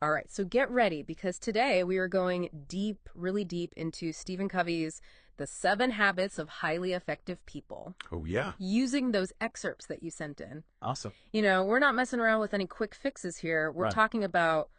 All right, so get ready because today we are going deep, really deep into Stephen Covey's The 7 Habits of Highly Effective People, Oh, yeah. using those excerpts that you sent in. Awesome. We're not messing around with any quick fixes here. We're Right. talking about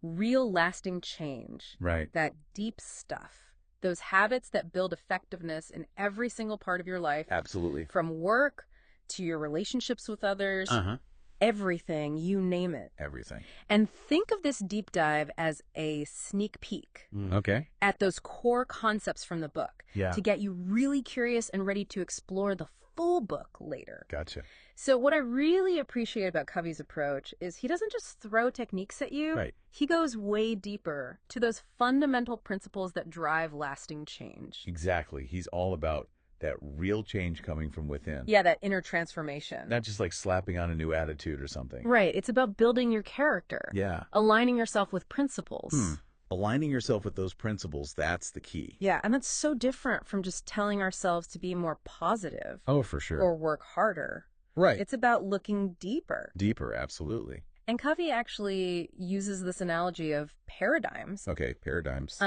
real lasting change, Right. that deep stuff, those habits that build effectiveness in every single part of your life, Absolutely. from work to your relationships with others, Uh-huh. everything, you name it. Everything. And think of this deep dive as a sneak peek Okay. at those core concepts from the book Yeah. to get you really curious and ready to explore the full book later. Gotcha. So what I really appreciate about Covey's approach is he doesn't just throw techniques at you. Right. He goes way deeper to those fundamental principles that drive lasting change. Exactly. He's all about that real change coming from within. Yeah, that inner transformation. Not just like slapping on a new attitude or something. Right. It's about building your character. Yeah. Aligning yourself with principles. Aligning yourself with those principles, that's the key. Yeah, and that's so different from just telling ourselves to be more positive Oh, for sure. or work harder. Right. It's about looking deeper. Deeper, absolutely. And Covey actually uses this analogy of paradigms. Okay, paradigms.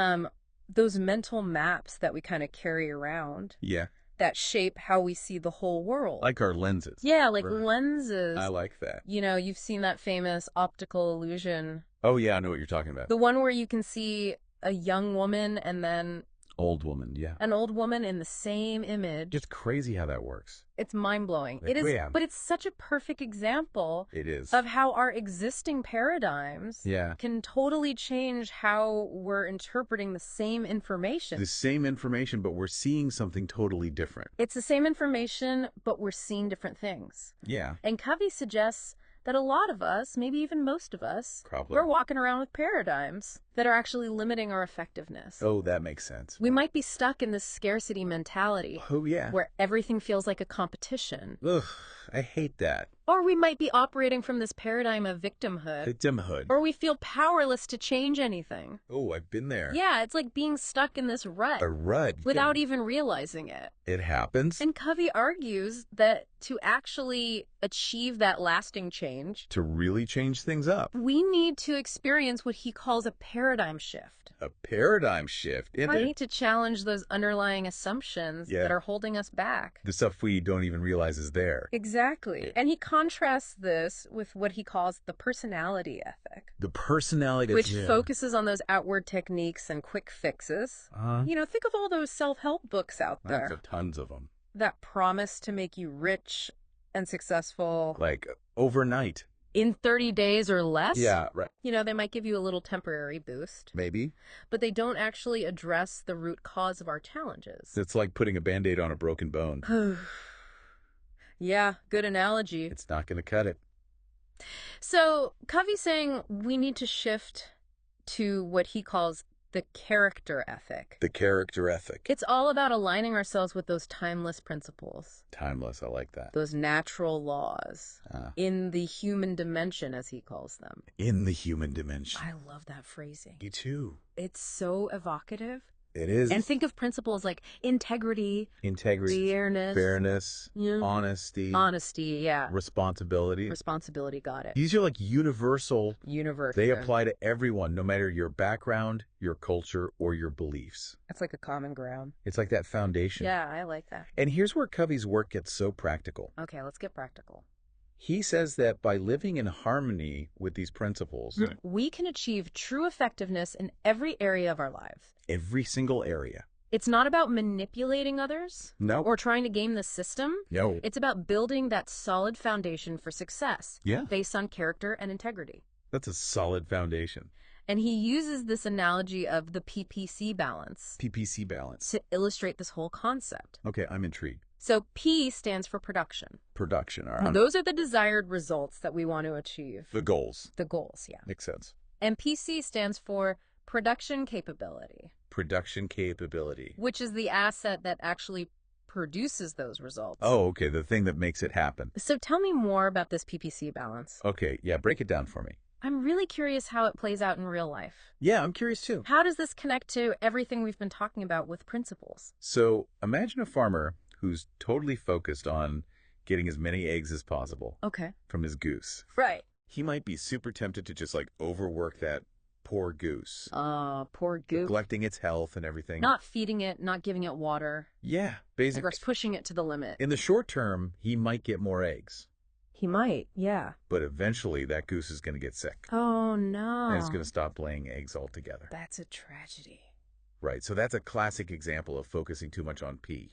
Those mental maps that we kind of carry around Yeah. that shape how we see the whole world. Like our lenses. Yeah, like Right. lenses. I like that. You've seen that famous optical illusion. Oh, yeah, I know what you're talking about. The one where you can see a young woman and then Old woman, yeah. an old woman in the same image. It's crazy how that works. It's mind-blowing. Like, It is, yeah. but it's such a perfect example It is. of how our existing paradigms Yeah. can totally change how we're interpreting the same information. The same information, but we're seeing something totally different. It's the same information, but we're seeing different things. Yeah. And Covey suggests that a lot of us, maybe even most of us, Probably. we're walking around with paradigms that are actually limiting our effectiveness. Oh, that makes sense. We might be stuck in this scarcity mentality Oh, yeah. where everything feels like a competition. Ugh, I hate that. Or we might be operating from this paradigm of victimhood. Victimhood. Or we feel powerless to change anything. Oh, I've been there. Yeah, it's like being stuck in this rut A rut. without even realizing it. It happens. And Covey argues that to actually achieve that lasting change, To really change things up. we need to experience what he calls a paradigm shift. A paradigm shift. We need to challenge those underlying assumptions Yeah. that are holding us back. The stuff we don't even realize is there. Exactly. And he contrasts this with what he calls the personality ethic, The personality. which focuses on those outward techniques and quick fixes. Think of all those self-help books out there There's tons of them. that promise to make you rich and successful Like overnight. in 30 days or less. Yeah, right. They might give you a little temporary boost, Maybe. but they don't actually address the root cause of our challenges. It's like putting a Band-Aid on a broken bone. Yeah, good analogy. It's not going to cut it. So Covey's saying we need to shift to what he calls the character ethic. The character ethic. It's all about aligning ourselves with those timeless principles, Timeless. I like that. those natural laws in the human dimension, as he calls them. In the human dimension. I love that phrasing. Me too. It's so evocative. It is. And think of principles like integrity, integrity, fairness, yeah. honesty, yeah. responsibility. Responsibility, got it. These are like universal. Universal. They apply to everyone, no matter your background, your culture, or your beliefs. That's like a common ground. It's like that foundation. Yeah, I like that. And here's where Covey's work gets so practical. Okay, let's get practical. He says that by living in harmony with these principles, we can achieve true effectiveness in every area of our lives. every single area. It's not about manipulating others No. or trying to game the system. No. It's about building that solid foundation for success Yeah. based on character and integrity. That's a solid foundation. And he uses this analogy of the PPC balance PPC balance. to illustrate this whole concept. Okay, I'm intrigued. So P stands for production. Production. All Now, right. those are the desired results that we want to achieve. The goals. The goals, yeah. Makes sense. And PC stands for production capability, Production capability. which is the asset that actually produces those results. Oh, okay. The thing that makes it happen. So tell me more about this PPC balance. Okay. Yeah. Break it down for me. I'm really curious how it plays out in real life. Yeah, I'm curious too. How does this connect to everything we've been talking about with principles? So imagine a farmer who's totally focused on getting as many eggs as possible Okay. from his goose. Right. He might be super tempted to just like overwork that poor goose, Poor goose. neglecting its health and everything. Not feeding it, not giving it water. Yeah, Of basically. course, pushing it to the limit. In the short term, he might get more eggs, He might, yeah. but eventually that goose is going to get sick. Oh, no. And it's going to stop laying eggs altogether. That's a tragedy. Right, so that's a classic example of focusing too much on P.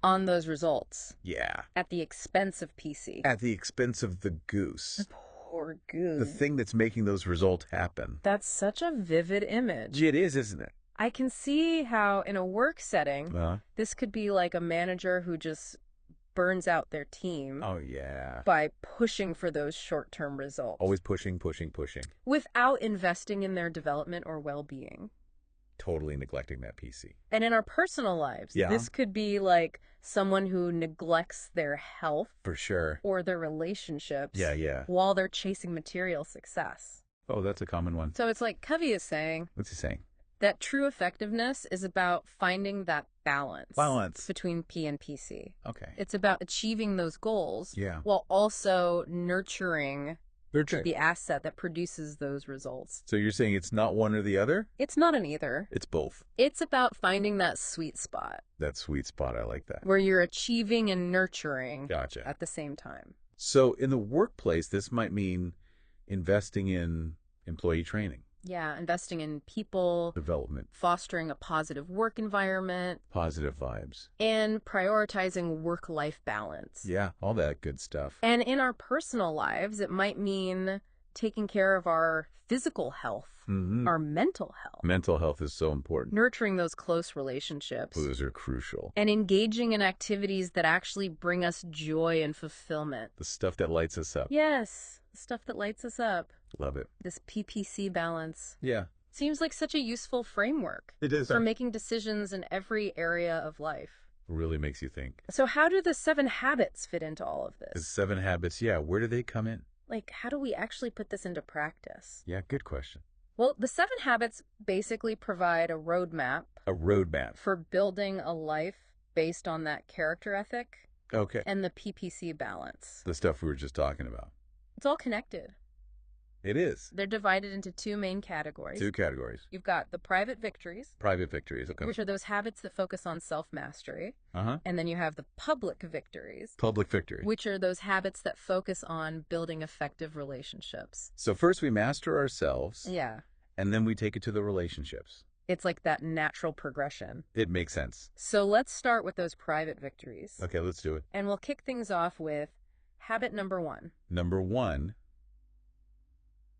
On those results. Yeah. At the expense of PC. At the expense of the goose. Poor goose. The thing that's making those results happen. That's such a vivid image. It is, isn't it? I can see how, in a work setting, this could be like a manager who just burns out their team Oh, yeah. by pushing for those short-term results. Always pushing, pushing, pushing. Without investing in their development or well-being. Totally neglecting that PC. And in our personal lives, this could be like someone who neglects their health For sure. or their relationships Yeah. while they're chasing material success. Oh, that's a common one. So it's like Covey is saying What's he saying? that true effectiveness is about finding that balance between P and PC. Okay. It's about achieving those goals Yeah. while also nurturing the asset that produces those results. So you're saying it's not one or the other? It's not an either. It's both. It's about finding that sweet spot That sweet spot, I like that. where you're achieving and nurturing Gotcha. at the same time. So in the workplace, this might mean investing in employee training, Yeah, investing in people, development, fostering a positive work environment, positive vibes. and prioritizing work-life balance. Yeah, all that good stuff. And in our personal lives, it might mean taking care of our physical health, our mental health, Mental health is so important. nurturing those close relationships, Those are crucial. and engaging in activities that actually bring us joy and fulfillment. The stuff that lights us up. Yes, the stuff that lights us up. Love it. This PPC balance. Yeah. Seems like such a useful framework It is. for making decisions in every area of life. Really makes you think. So how do the 7 habits fit into all of The this? 7 habits, yeah, where do they come in? Like, how do we actually put this into practice? Yeah, good question. Well, the 7 habits basically provide a roadmap A roadmap. for building a life based on that character ethic Okay. and the PPC balance. The stuff we were just talking about. It's all connected. It is. They're divided into 2 main categories. 2 categories. You've got the private victories, Private victories. Okay. which are those habits that focus on self-mastery. Uh-huh. And then you have the public victories, Public victory. which are those habits that focus on building effective relationships. So first we master ourselves, Yeah. and then we take it to the relationships. It's like that natural progression. It makes sense. So let's start with those private victories. Okay, let's do it. And we'll kick things off with habit number 1. Number 1,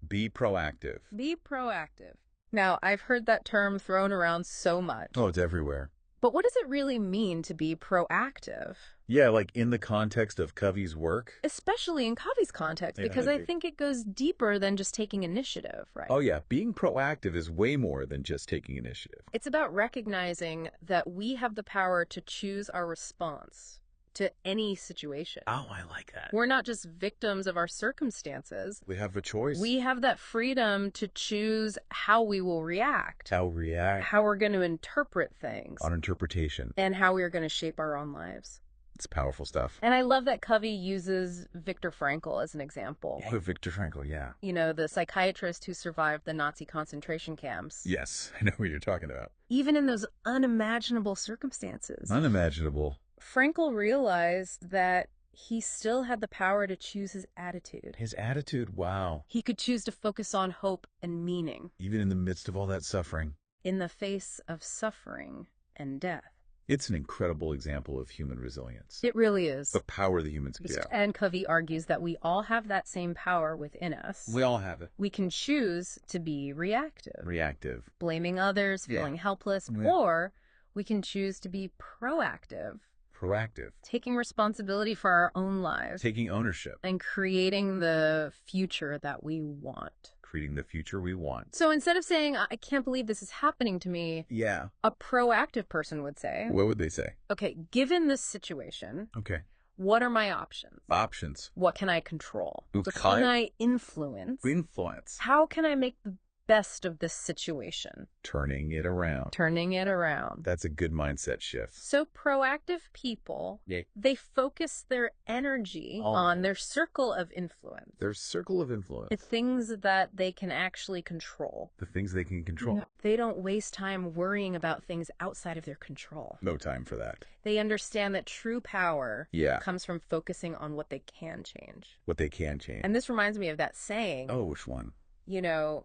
be proactive. Be proactive. Now, I've heard that term thrown around so much. Oh, it's everywhere. But what does it really mean to be proactive? Yeah, like in the context of Covey's work. Especially in Covey's context, Yeah, because I I agree. think it goes deeper than just taking initiative, right? Oh, yeah. Being proactive is way more than just taking initiative. It's about recognizing that we have the power to choose our response to any situation. Oh, I like that. We're not just victims of our circumstances. We have a choice. We have that freedom to choose how we will react, How react how we're going to interpret things, on interpretation. and how we're going to shape our own lives. It's powerful stuff. And I love that Covey uses Viktor Frankl as an example. Oh, Viktor Frankl, yeah. You know, the psychiatrist who survived the Nazi concentration camps. Yes, I know what you're talking about. Even in those unimaginable circumstances. Unimaginable. Frankl realized that he still had the power to choose his attitude. His attitude, wow. He could choose to focus on hope and meaning Even in the midst of all that suffering. in the face of suffering and death. It's an incredible example of human resilience. It really is. The power that humans can. Yeah. And Covey argues that we all have that same power within us. We all have it. We can choose to be reactive, Reactive. blaming others, Yeah. feeling helpless, Yeah. or we can choose to be proactive, Proactive. taking responsibility for our own lives Taking ownership. and creating the future that we want. Creating the future we want. So instead of saying, I can't believe this is happening to me, Yeah. a proactive person would say, What would they say? okay, given this situation, Okay. what are my options? Options. What can I control? What What can can I influence? Influence. How can I make the best of this situation. Turning it around. Turning it around. That's a good mindset shift. So proactive people, Yeah. they focus their energy on their circle of influence. Their circle of influence. The things that they can actually control. The things they can control. They don't waste time worrying about things outside of their control. No time for that. They understand that true power Yeah. comes from focusing on what they can change. What they can change. And this reminds me of that saying, Oh, which one? you know,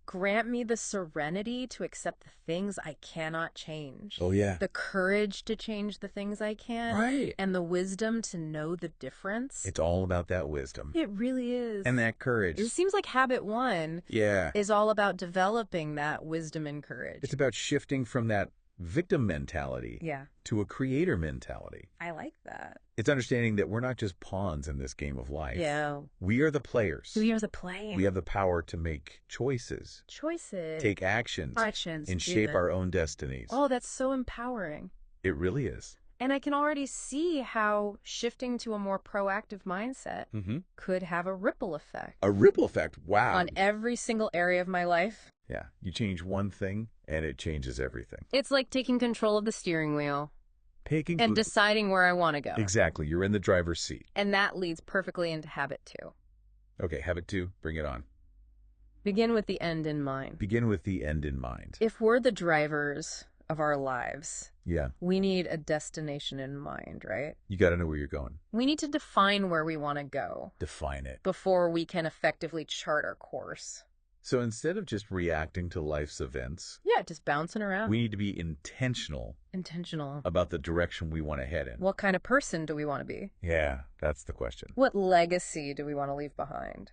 grant me the serenity to accept the things I cannot change. Oh, yeah. The courage to change the things I can. Right. And the wisdom to know the difference. It's all about that wisdom. It really is. And that courage. It seems like habit 1 is all about developing that wisdom and courage. It's about shifting from that victim mentality to a creator mentality. I like that. It's understanding that we're not just pawns in this game of life. Yeah. We are the players. We are the players. We have the power to make choices. Take actions. And shape our own destinies. Oh, that's so empowering. It really is. And I can already see how shifting to a more proactive mindset could have a ripple effect. A ripple effect, wow. On every single area of my life. Yeah, you change one thing and it changes everything. It's like taking control of the steering wheel. And deciding where I want to go. Exactly, you're in the driver's seat. And that leads perfectly into habit 2. Okay, habit 2, bring it on. Begin with the end in mind. Begin with the end in mind. If we're the drivers of our lives, yeah, we need a destination in mind, right? You got to know where you're going. We need to define where we want to go. Define it. Before we can effectively chart our course. So instead of just reacting to life's events, just bouncing around. We need to be intentional about the direction we want to head in. What kind of person do we want to be? Yeah, that's the question. What legacy do we want to leave behind?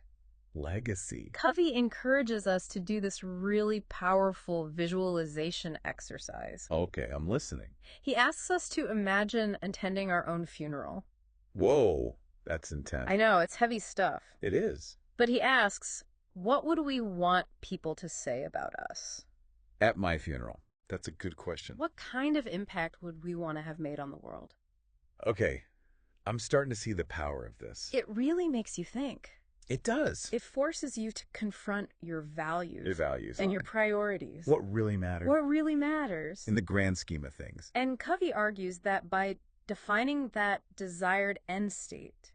Legacy. Covey encourages us to do this really powerful visualization exercise. Okay, I'm listening. He asks us to imagine attending our own funeral. Whoa, that's intense. I know, it's heavy stuff. It is. But he asks, what would we want people to say about us? At my funeral. That's a good question. What kind of impact would we want to have made on the world? Okay, I'm starting to see the power of this. It really makes you think. It does. It forces you to confront your values. Your values. And your priorities. What really matters. What really matters. In the grand scheme of things. And Covey argues that by defining that desired end state,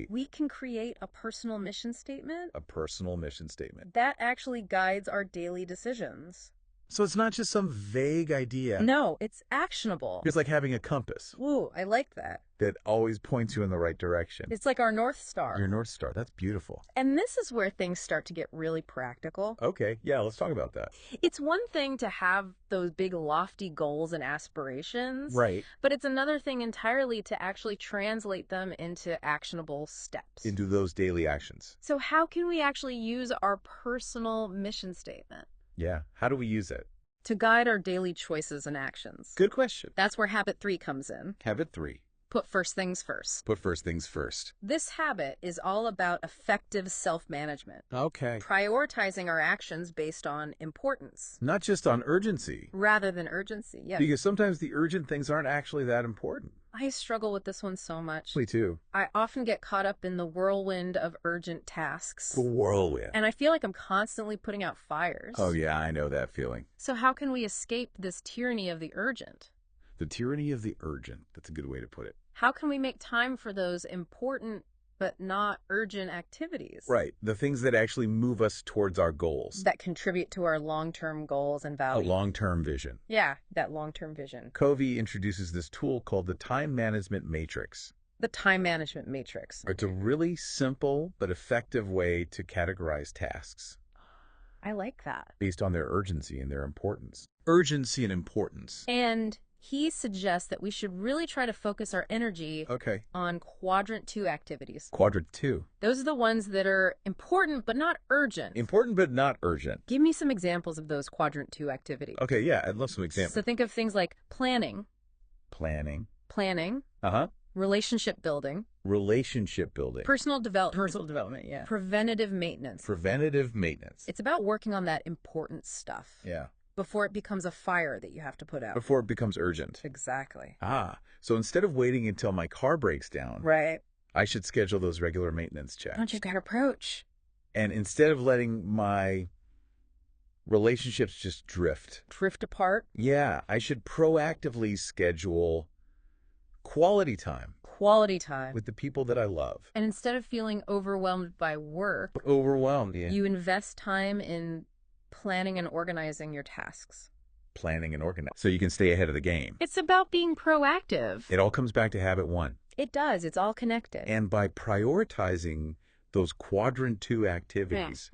we can create a personal mission statement. A personal mission statement. That actually guides our daily decisions. So it's not just some vague idea. No, it's actionable. It's like having a compass. Ooh, I like that. That always points you in the right direction. It's like our North Star. Your North Star. That's beautiful. And this is where things start to get really practical. Okay, yeah, let's talk about that. It's one thing to have those big lofty goals and aspirations. Right. But it's another thing entirely to actually translate them into actionable steps. Into those daily actions. So how can we actually use our personal mission statement? Yeah, how do we use it? To guide our daily choices and actions. Good question. That's where habit 3 comes in. Habit 3. Put first things first. Put first things first. This habit is all about effective self-management. Okay. Prioritizing our actions based on importance. Not just on urgency. Rather than urgency, yes. Because sometimes the urgent things aren't actually that important. I struggle with this one so much. Me too. I often get caught up in the whirlwind of urgent tasks. The whirlwind. And I feel like I'm constantly putting out fires. Oh yeah, I know that feeling. So how can we escape this tyranny of the urgent? The tyranny of the urgent. That's a good way to put it. How can we make time for those important but not urgent activities? Right. The things that actually move us towards our goals. That contribute to our long-term goals and values. A long-term vision. Yeah, that long-term vision. Covey introduces this tool called the time management matrix. The time management matrix. It's a really simple but effective way to categorize tasks. I like that. Based on their urgency and their importance. Urgency and importance. And he suggests that we should really try to focus our energy on quadrant 2 activities. Quadrant 2. Those are the ones that are important but not urgent. Important but not urgent. Give me some examples of those quadrant 2 activities. Okay, yeah, I'd love some examples. So think of things like planning. Planning. Uh-huh. Relationship building. Relationship building. Personal development, yeah. Preventative maintenance. Preventative maintenance. It's about working on that important stuff. Yeah. Before it becomes a fire that you have to put out. Before it becomes urgent. Exactly. So instead of waiting until my car breaks down, right, I should schedule those regular maintenance checks. Don't you got approach? And instead of letting my relationships just drift. Drift apart. Yeah, I should proactively schedule quality time Quality time. with the people that I love. And instead of feeling overwhelmed by work, Overwhelmed, yeah. you invest time in planning and organizing your tasks. Planning and organizing. So you can stay ahead of the game. It's about being proactive. It all comes back to habit 1. It does. It's all connected. And by prioritizing those quadrant 2 activities,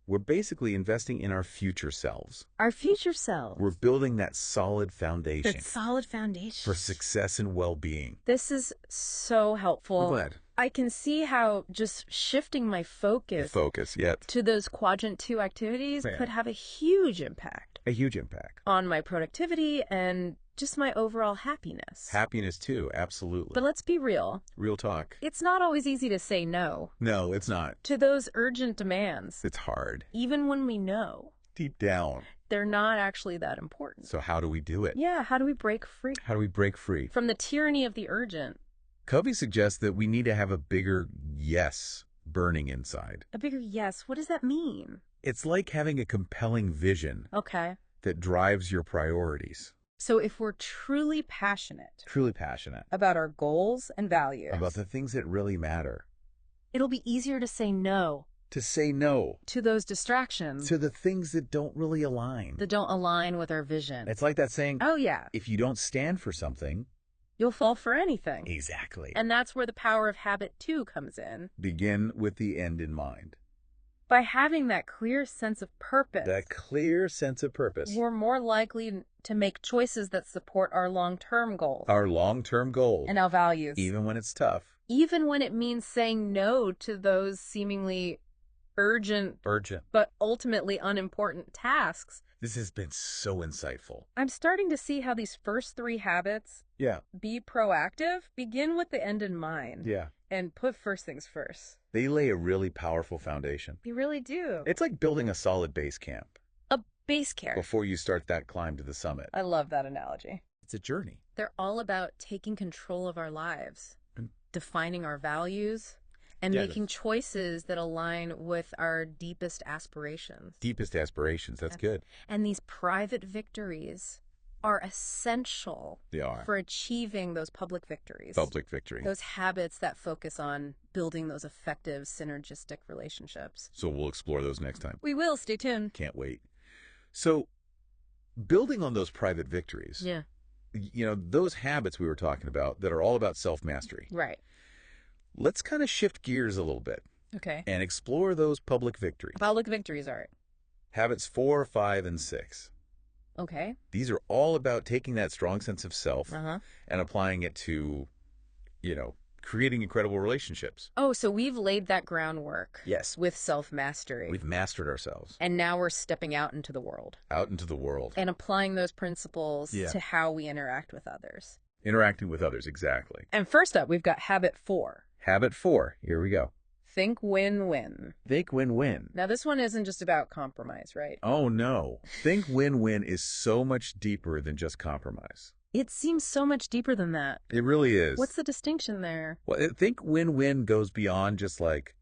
we're basically investing in our future selves. Our future selves. We're building that solid foundation. That solid foundation. For success and well-being. This is so helpful. I'm glad. I can see how just shifting my focus to those quadrant 2 activities could have a huge impact. A huge impact. On my productivity and just my overall happiness. Happiness too, absolutely. But let's be real. Real talk. It's not always easy to say no. No, it's not. To those urgent demands. It's hard. Even when we know. Deep down. They're not actually that important. So how do we do it? Yeah, how do we break free? How do we break free? From the tyranny of the urgent. Covey suggests that we need to have a bigger yes burning inside. A bigger yes? What does that mean? It's like having a compelling vision. Okay. That drives your priorities. So if we're truly passionate about our goals and values, about the things that really matter, it'll be easier to say no. To say no. To those distractions. To the things that don't really align. That don't align with our vision. It's like that saying, oh yeah, if you don't stand for something, you'll fall for anything. Exactly. And that's where the power of habit 2 comes in. Begin with the end in mind. By having that clear sense of purpose. That clear sense of purpose. We're more likely to make choices that support our long-term goals. Our long-term goals. And our values. Even when it's tough. Even when it means saying no to those seemingly urgent, but ultimately unimportant tasks. This has been so insightful. I'm starting to see how these first 3 habits, be proactive, begin with the end in mind. Yeah. And put first things first. They lay a really powerful foundation. They really do. It's like building a solid base camp. A base camp. Before you start that climb to the summit. I love that analogy. It's a journey. They're all about taking control of our lives, defining our values, and making choices that align with our deepest aspirations. Deepest aspirations, that's good. And these private victories are essential for achieving those public victories. Public victory. Those habits that focus on building those effective synergistic relationships. So we'll explore those next time. We will. Stay tuned. Can't wait. So building on those private victories. Yeah. You know, those habits we were talking about that are all about self-mastery. Right. Let's kind of shift gears a little bit. Okay. And explore those public victories. Public victories, all right. Habits 4, 5, and 6. Okay. These are all about taking that strong sense of self and applying it to, you know, creating incredible relationships. Oh, so we've laid that groundwork. Yes. With self-mastery. We've mastered ourselves. And now we're stepping out into the world. Out into the world. And applying those principles to how we interact with others. Interacting with others, exactly. And first up, we've got habit 4. Habit 4. Here we go. Think win-win. Think win-win. Now, this one isn't just about compromise, right? Oh, no. Think win-win is so much deeper than just compromise. It seems so much deeper than that. It really is. What's the distinction there? Well, I think win-win goes beyond just like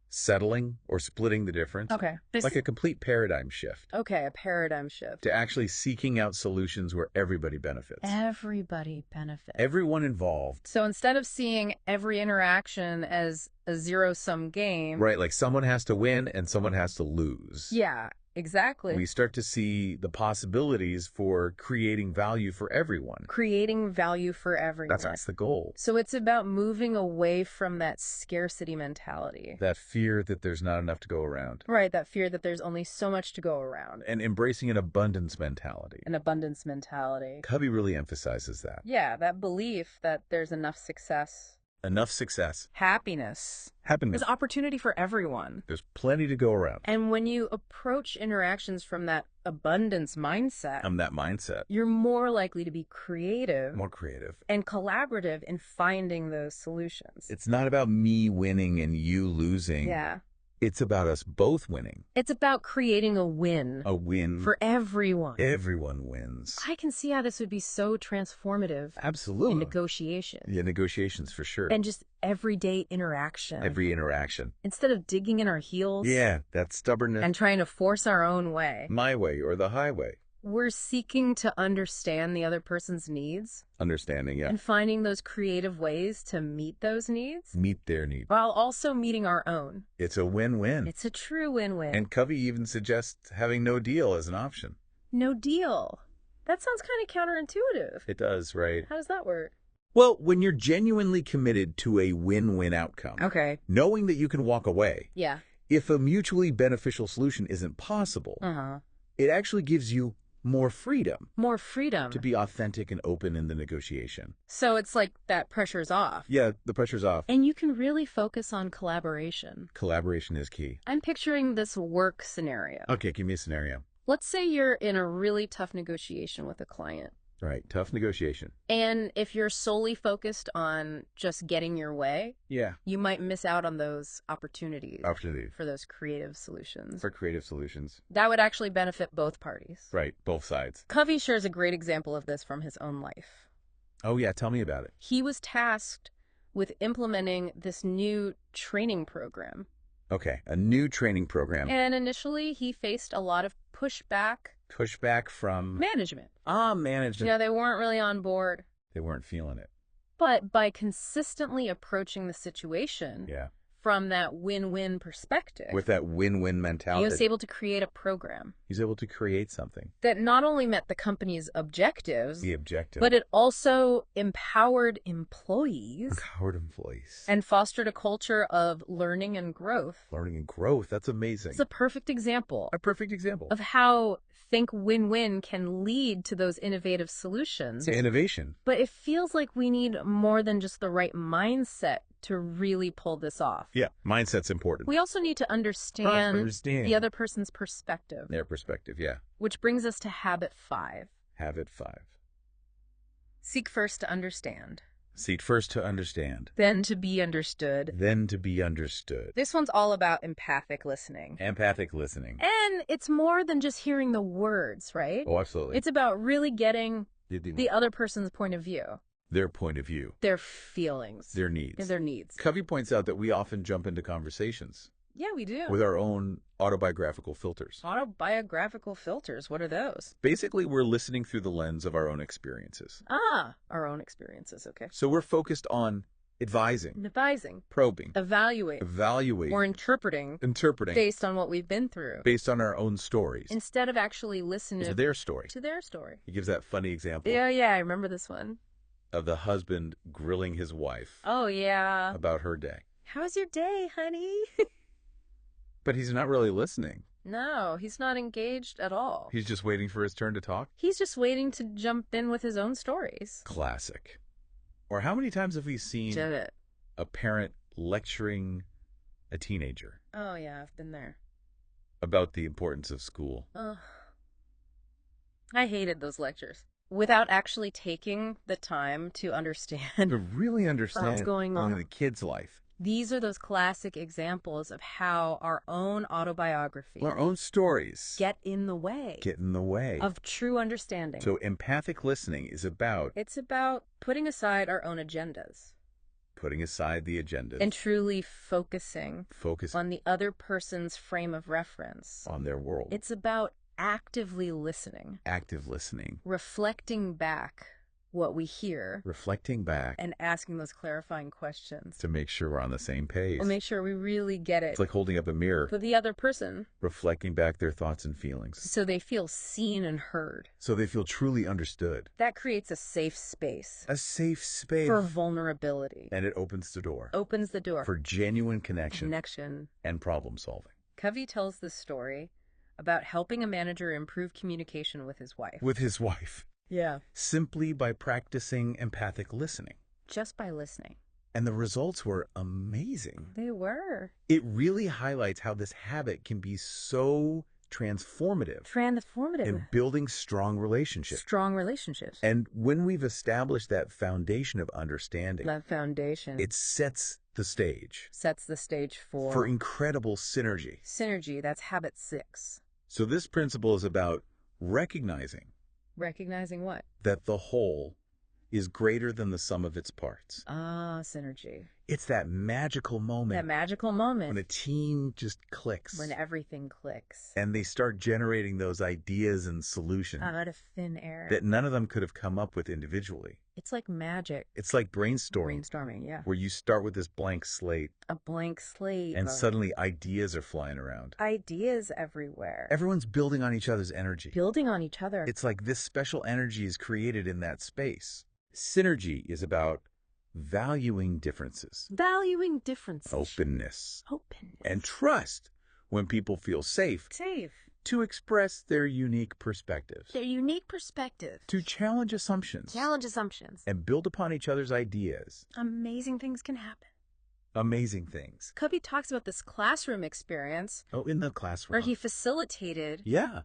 settling or splitting the difference. Okay. Like a complete paradigm shift. Okay, a paradigm shift. To actually seeking out solutions where everybody benefits. Everybody benefits. Everyone involved. So instead of seeing every interaction as a zero-sum game. Right, like someone has to win and someone has to lose. Yeah, exactly. We start to see the possibilities for creating value for everyone. Creating value for everyone. That's the goal. So it's about moving away from that scarcity mentality. That fear that there's not enough to go around. Right, that fear that there's only so much to go around. And embracing an abundance mentality. An abundance mentality. Covey really emphasizes that. Yeah, that belief that there's enough success. Enough success. Happiness. Happiness. There's opportunity for everyone. There's plenty to go around. And when you approach interactions from that abundance mindset, you're more likely to be creative. More creative. And collaborative in finding those solutions. It's not about me winning and you losing. Yeah. It's about us both winning. It's about creating a win. A win. For everyone. Everyone wins. I can see how this would be so transformative. Absolutely. In negotiation. Yeah, negotiations for sure. And just everyday interaction. Every interaction. Instead of digging in our heels. Yeah, that stubbornness. And trying to force our own way. My way or the highway. We're seeking to understand the other person's needs. Understanding, yeah. And finding those creative ways to meet those needs. Meet their needs. While also meeting our own. It's a win-win. It's a true win-win. And Covey even suggests having no deal as an option. No deal. That sounds kind of counterintuitive. It does, right? How does that work? Well, when you're genuinely committed to a win-win outcome. Okay. Knowing that you can walk away. Yeah. If a mutually beneficial solution isn't possible, it actually gives you more freedom. More freedom. To be authentic and open in the negotiation. So it's like that pressure's off. Yeah, the pressure's off. And you can really focus on collaboration. Collaboration is key. I'm picturing this work scenario. Okay, give me a scenario. Let's say you're in a really tough negotiation with a client. Right, tough negotiation. And if you're solely focused on just getting your way, yeah, you might miss out on those opportunities. Opportunities. For those creative solutions. For creative solutions. That would actually benefit both parties. Right, both sides. Covey shares a great example of this from his own life. Oh yeah, tell me about it. He was tasked with implementing this new training program. Okay, a new training program. And initially, he faced a lot of pushback. Pushback from? Management. Management. You know, they weren't really on board. They weren't feeling it. But by consistently approaching the situation from that win-win perspective. With that win-win mentality. He was able to create a program. He's able to create something. That not only met the company's objectives. The objective. But it also empowered employees. Empowered employees. And fostered a culture of learning and growth. Learning and growth. That's amazing. It's a perfect example. A perfect example. Of how think win-win can lead to those innovative solutions. To innovation. But it feels like we need more than just the right mindset to really pull this off. Yeah, mindset's important. We also need to understand the other person's perspective. Their perspective, yeah. Which brings us to habit 5. Habit 5. Seek first to understand. Seek first to understand. Then to be understood. Then to be understood. This one's all about empathic listening. Empathic listening. And it's more than just hearing the words, right? Oh, absolutely. It's about really getting the other person's point of view. Their point of view. Their feelings. Their needs. Their needs. Covey points out that we often jump into conversations. Yeah, we do. With our own autobiographical filters. Autobiographical filters? What are those? Basically, we're listening through the lens of our own experiences. Our own experiences, okay. So we're focused on advising. Probing. Evaluating. Or interpreting. Based on what we've been through. Based on our own stories. Instead of actually listening to their story. He gives that funny example. Yeah, I remember this one. Of the husband grilling his wife. Oh, yeah. About her day. How's your day, honey? But he's not really listening. No, he's not engaged at all. He's just waiting for his turn to talk? He's just waiting to jump in with his own stories. Classic. Or how many times have we seen a parent lecturing a teenager? Oh, yeah, I've been there. About the importance of school. I hated those lectures. Without actually taking the time to understand. To really understand what's going on in the kid's life. These are those classic examples of how our own autobiography, our own stories, get in the way of true understanding. So empathic listening is about... It's about putting aside our own agendas. Putting aside the agendas. And truly focusing on the other person's frame of reference. On their world. It's about actively listening. Active listening. Reflecting back what we hear. Reflecting back. And asking those clarifying questions. To make sure we're on the same page. We'll make sure we really get it. It's like holding up a mirror. For the other person. Reflecting back their thoughts and feelings. So they feel seen and heard. So they feel truly understood. That creates a safe space. A safe space. For vulnerability. And it opens the door. Opens the door. For genuine connection. And problem solving. Covey tells this story about helping a manager improve communication with his wife. Yeah. Simply by practicing empathic listening. Just by listening. And the results were amazing. They were. It really highlights how this habit can be so transformative. In building strong relationships. And when we've established that foundation of understanding. It sets the stage. Sets the stage for incredible synergy. Synergy, that's habit 6. So this principle is about recognizing. Recognizing what? That the whole is greater than the sum of its parts. Ah, synergy. It's that magical moment. That magical moment. When a team just clicks. When everything clicks. And they start generating those ideas and solutions. Out of thin air. That none of them could have come up with individually. It's like magic. It's like brainstorming. Brainstorming, yeah. Where you start with this blank slate. A blank slate. And suddenly ideas are flying around. Ideas everywhere. Everyone's building on each other's energy. Building on each other. It's like this special energy is created in that space. Synergy is about valuing differences. Valuing differences. Openness. Openness. And trust when people feel safe. To express their unique perspectives. Their unique perspectives. To challenge assumptions. Challenge assumptions. And build upon each other's ideas. Amazing things can happen. Amazing things. Covey talks about this classroom experience. Oh, in the classroom. Where he facilitated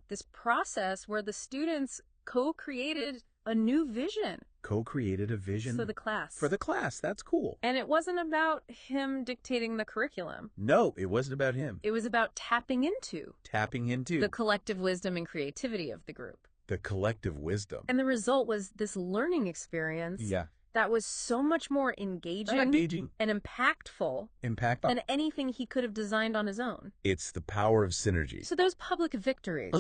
this process where the students co-created a new vision. Co-created a vision. For the class. For the class. That's cool. And it wasn't about him dictating the curriculum. No, it wasn't about him. It was about tapping into. The collective wisdom and creativity of the group. The collective wisdom. And the result was this learning experience. That was so much more engaging and impactful than anything he could have designed on his own. It's the power of synergy. So those public victories.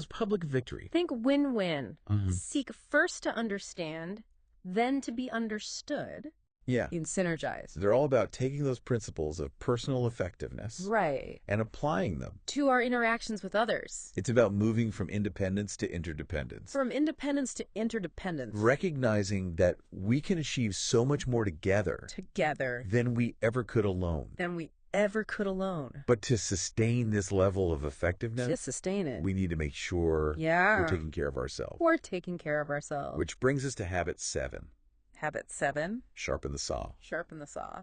Think win-win. Seek first to understand, then to be understood. In synergize. They're all about taking those principles of personal effectiveness. Right. And applying them. To our interactions with others. It's about moving from independence to interdependence. From independence to interdependence. Recognizing that we can achieve so much more together. Than we ever could alone. But to sustain this level of effectiveness, we need to make sure we're taking care of ourselves. Which brings us to habit 7. Habit 7. Sharpen the saw. Sharpen the saw.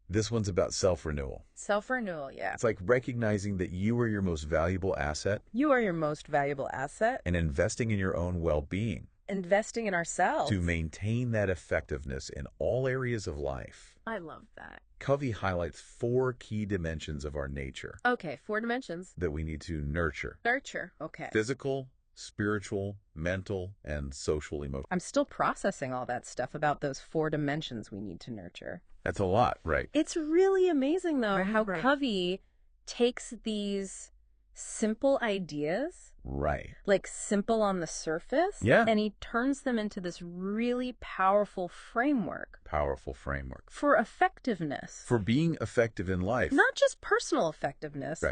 This one's about self-renewal. Self-renewal, yeah. It's like recognizing that you are your most valuable asset. And investing in your own well-being. Investing in ourselves. To maintain that effectiveness in all areas of life. I love that. Covey highlights 4 key dimensions of our nature. Okay, 4 dimensions. That we need to nurture. Okay. Physical, spiritual, mental, and social emotion. I'm still processing all that stuff about those 4 dimensions we need to nurture. That's a lot, right? It's really amazing, though, how Covey takes these simple ideas, like simple on the surface, and he turns them into this really powerful framework. For effectiveness. For being effective in life. Not just personal effectiveness.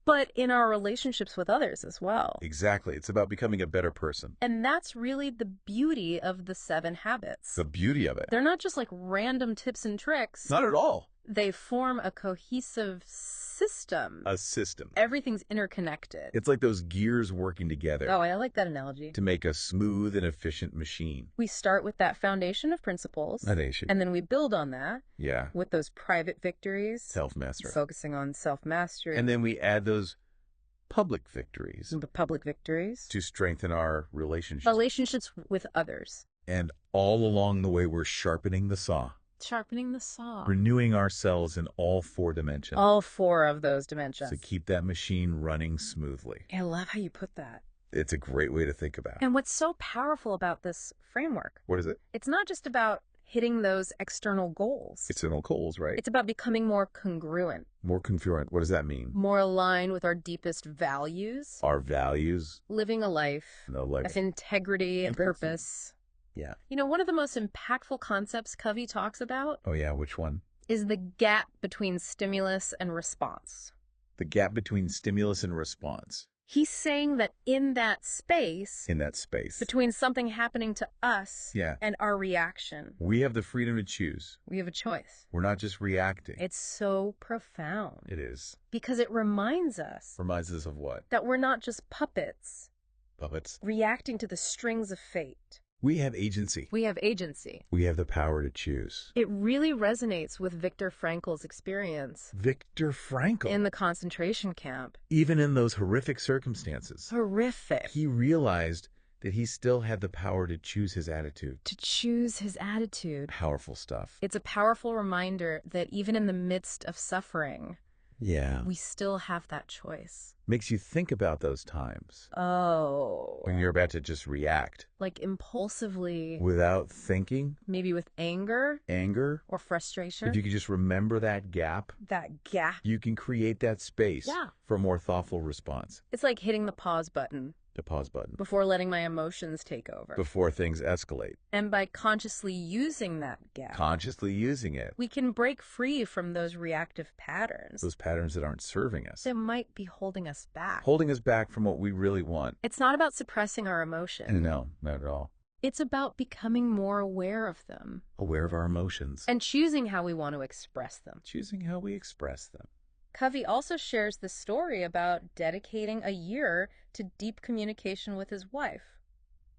But in our relationships with others as well. Exactly. It's about becoming a better person. And that's really the beauty of the 7 habits. The beauty of it. They're not just like random tips and tricks. Not at all. They form a cohesive system. A system. Everything's interconnected. It's like those gears working together. Oh, I like that analogy. To make a smooth and efficient machine. We start with that foundation of principles. And then we build on that. With those private victories. Self-mastery. Focusing on self-mastery. And then we add those public victories. The public victories. To strengthen our relationships. Relationships with others. And all along the way, we're sharpening the saw. Sharpening the saw. Renewing ourselves in all 4 dimensions. All 4 of those dimensions. To keep that machine running smoothly. I love how you put that. It's a great way to think about it. And what's so powerful about this framework? What is it? It's not just about hitting those external goals. External goals, right? It's about becoming more congruent. More congruent. What does that mean? More aligned with our deepest values. Our values. Living a life. Of integrity and purpose. Yeah. You know, one of the most impactful concepts Covey talks about. Oh, yeah. Which one? Is the gap between stimulus and response. The gap between stimulus and response. He's saying that in that space. Between something happening to us. And our reaction. We have the freedom to choose. We have a choice. We're not just reacting. It's so profound. It is. Because it reminds us. Reminds us of what? That we're not just puppets. Puppets. Reacting to the strings of fate. We have agency. We have agency. We have the power to choose. It really resonates with Viktor Frankl's experience. Viktor Frankl? In the concentration camp. Even in those horrific circumstances. Horrific. He realized That he still had the power to choose his attitude. To choose his attitude. Powerful stuff. It's a powerful reminder that even in the midst of suffering, we still have that choice. Makes you think about those times. Oh. When you're about to just react. Like impulsively. Without thinking. Maybe with anger. Anger. Or frustration. If you could just remember that gap. That gap. You can create that space for a more thoughtful response. It's like hitting the pause button. The pause button. Before letting my emotions take over. Before things escalate. And by consciously using that gap. Consciously using it. We can break free from those reactive patterns. Those patterns that aren't serving us. That might be holding us back. Holding us back from what we really want. It's not about suppressing our emotions. No, not at all. It's about becoming more aware of them. Aware of our emotions. And choosing how we want to express them. Choosing how we express them. Covey also shares the story about dedicating a year to deep communication with his wife.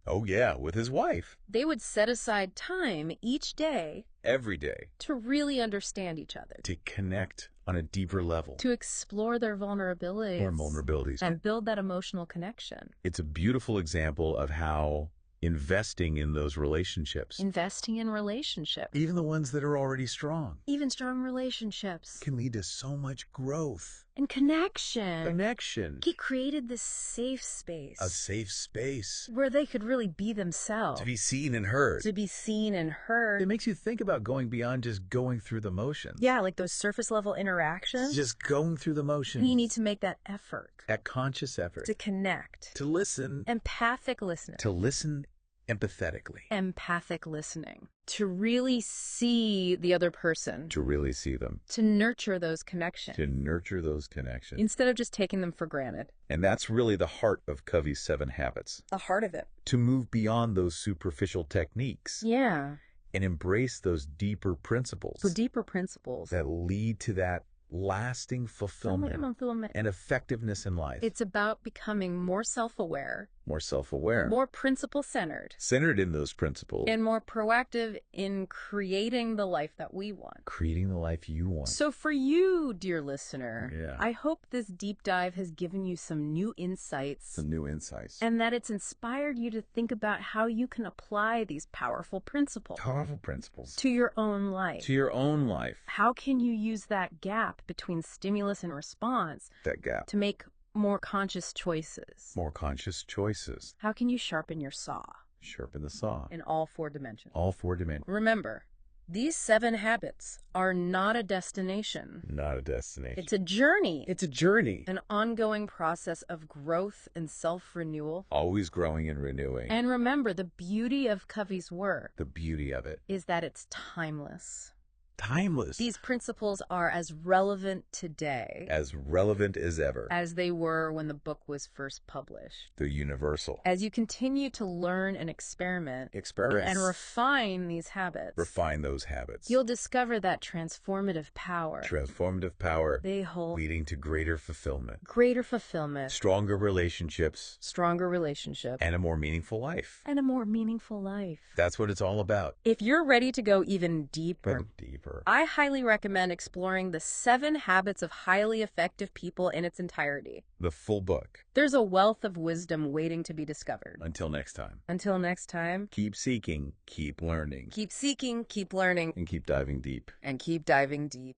Oh yeah, with his wife. They would set aside time each day. Every day. To really understand each other. To connect on a deeper level. To explore their vulnerabilities. Or vulnerabilities. And build that emotional connection. It's a beautiful example of how investing in those relationships. Investing in relationships. Even the ones that are already strong. Even strong relationships. Can lead to so much growth. And connection. Connection. He created this safe space. A safe space. Where they could really be themselves. To be seen and heard. To be seen and heard. It makes you think about going beyond just going through the motions. Yeah, like those surface level interactions. Just going through the motions. We need to make that effort. That conscious effort. To connect. To listen. Empathic listening. To listen empathetically. Empathic listening. To really see the other person. To really see them. To nurture those connections. To nurture those connections. Instead of just taking them for granted. And that's really the heart of Covey's 7 Habits. The heart of it. To move beyond those superficial techniques. Yeah. And embrace those deeper principles. The deeper principles. That lead to that lasting fulfillment and effectiveness in life. It's about becoming more self-aware. More self-aware. More principle-centered. Centered in those principles. And more proactive in creating the life that we want. Creating the life you want. So for you, dear listener, I hope this deep dive has given you some new insights. Some new insights. And that it's inspired you to think about how you can apply these powerful principles. Powerful principles. To your own life. To your own life. How can you use that gap between stimulus and response? That gap. To make more conscious choices. More conscious choices. How can you sharpen your saw? Sharpen the saw. In all 4 dimensions. All 4 dimensions. Remember, these 7 habits are not a destination. Not a destination. It's a journey. It's a journey. An ongoing process of growth and self-renewal. Always growing and renewing. And remember, the beauty of Covey's work. The beauty of it. Is that it's timeless. Timeless. These principles are as relevant today. As relevant as ever. As they were when the book was first published. They're universal. As you continue to learn and experiment. And refine these habits. Refine those habits. You'll discover that transformative power. Transformative power. They hold. Leading to greater fulfillment. Greater fulfillment. Stronger relationships. Stronger relationships. And a more meaningful life. And a more meaningful life. That's what it's all about. If you're ready to go even deeper. I highly recommend exploring the 7 Habits of Highly Effective People in its entirety. The full book. There's a wealth of wisdom waiting to be discovered. Until next time. Until next time. Keep seeking, keep learning. Keep seeking, keep learning. And keep diving deep. And keep diving deep.